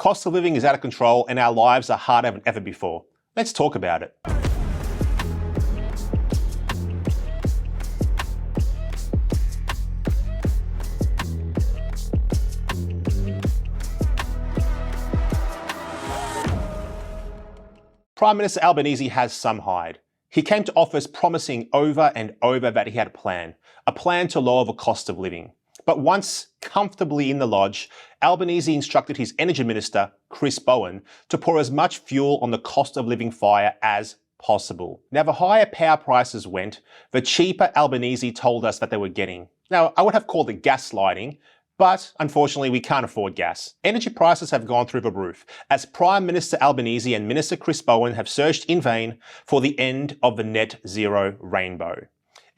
Cost of living is out of control and our lives are harder than ever before. Let's talk about it. Prime Minister Albanese has some hide. He came to office promising over and over that he had a plan to lower the cost of living. But once comfortably in the lodge, Albanese instructed his Energy Minister, Chris Bowen, to pour as much fuel on the cost of living fire as possible. Now, the higher power prices went, the cheaper Albanese told us that they were getting. Now, I would have called it gaslighting, but unfortunately, we can't afford gas. Energy prices have gone through the roof as Prime Minister Albanese and Minister Chris Bowen have searched in vain for the end of the net zero rainbow.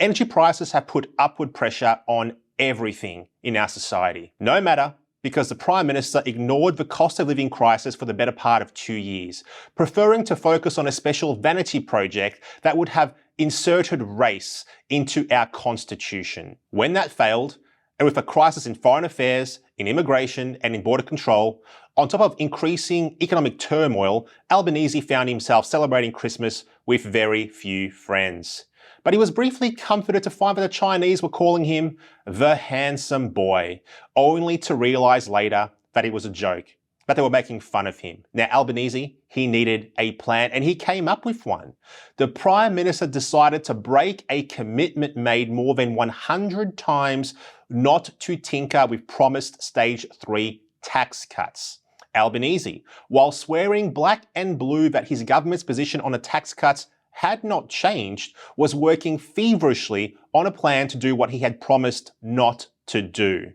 Energy prices have put upward pressure on everything in our society. No matter, because the Prime Minister ignored the cost of living crisis for the better part of 2 years, preferring to focus on a special vanity project that would have inserted race into our constitution. When that failed, and with a crisis in foreign affairs, in immigration and in border control, on top of increasing economic turmoil, Albanese found himself celebrating Christmas with very few friends. But he was briefly comforted to find that the Chinese were calling him the handsome boy, only to realise later that it was a joke, that they were making fun of him. Now, Albanese, he needed a plan, and he came up with one. The Prime Minister decided to break a commitment made more than 100 times not to tinker with promised Stage 3 tax cuts. Albanese, while swearing black and blue that his government's position on the tax cuts had not changed, was working feverishly on a plan to do what he had promised not to do.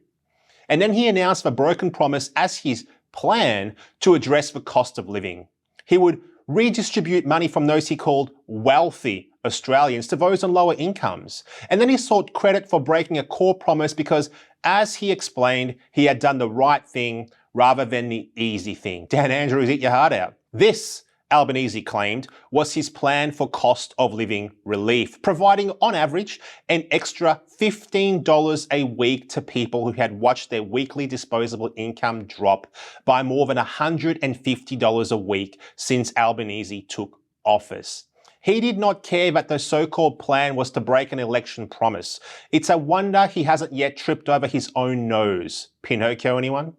And then he announced the broken promise as his plan to address the cost of living. He would redistribute money from those he called wealthy Australians to those on lower incomes. And then he sought credit for breaking a core promise because, as he explained, he had done the right thing rather than the easy thing. Dan Andrews, eat your heart out. This, Albanese claimed, was his plan for cost of living relief, providing on average an extra $15 a week to people who had watched their weekly disposable income drop by more than $150 a week since Albanese took office. He did not care that the so-called plan was to break an election promise. It's a wonder he hasn't yet tripped over his own nose. Pinocchio, anyone?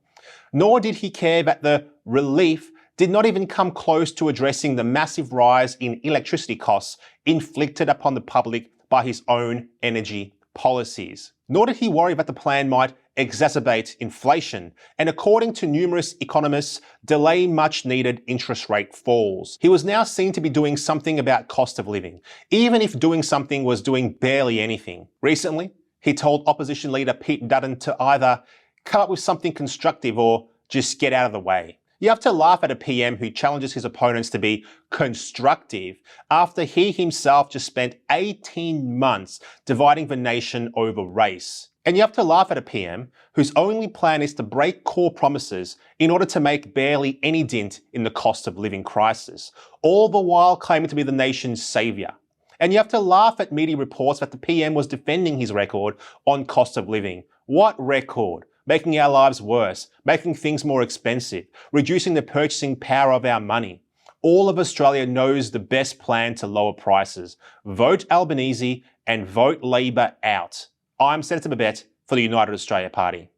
Nor did he care that the relief did not even come close to addressing the massive rise in electricity costs inflicted upon the public by his own energy policies. Nor did he worry that the plan might exacerbate inflation and, according to numerous economists, delay much-needed interest rate falls. He was now seen to be doing something about cost of living, even if doing something was doing barely anything. Recently, he told opposition leader Pete Dutton to either come up with something constructive or just get out of the way. You have to laugh at a PM who challenges his opponents to be constructive after he himself just spent 18 months dividing the nation over race. And you have to laugh at a PM whose only plan is to break core promises in order to make barely any dent in the cost of living crisis, all the while claiming to be the nation's saviour. And you have to laugh at media reports that the PM was defending his record on cost of living. What record? Making our lives worse, making things more expensive, reducing the purchasing power of our money. All of Australia knows the best plan to lower prices. Vote Albanese and vote Labor out. I'm Senator Babet for the United Australia Party.